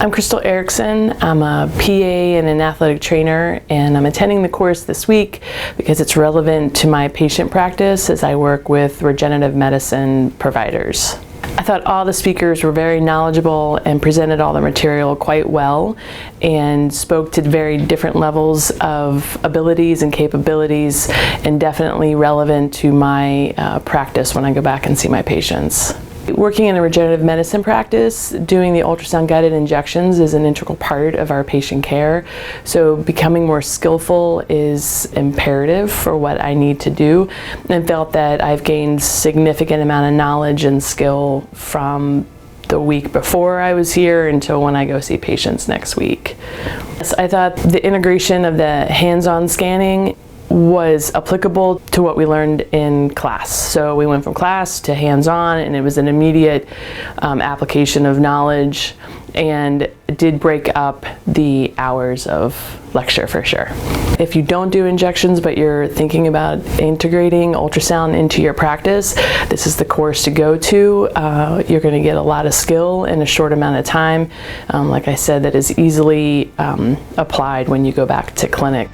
I'm Chrystal Erickson. I'm a PA and an athletic trainer, and I'm attending the course this week because it's relevant to my patient practice as I work with regenerative medicine providers. I thought all the speakers were very knowledgeable and presented all the material quite well and spoke to very different levels of abilities and capabilities, and definitely relevant to my practice when I go back and see my patients. Working in a regenerative medicine practice, doing the ultrasound guided injections is an integral part of our patient care. So becoming more skillful is imperative for what I need to do, and felt that I've gained significant amount of knowledge and skill from the week before I was here until when I go see patients next week. I thought the integration of the hands-on scanning was applicable to what we learned in class. So we went from class to hands-on, and it was an immediate application of knowledge, and it did break up the hours of lecture for sure. If you don't do injections but you're thinking about integrating ultrasound into your practice, this is the course to go to. You're going to get a lot of skill in a short amount of time. Like I said, that is easily applied when you go back to clinic.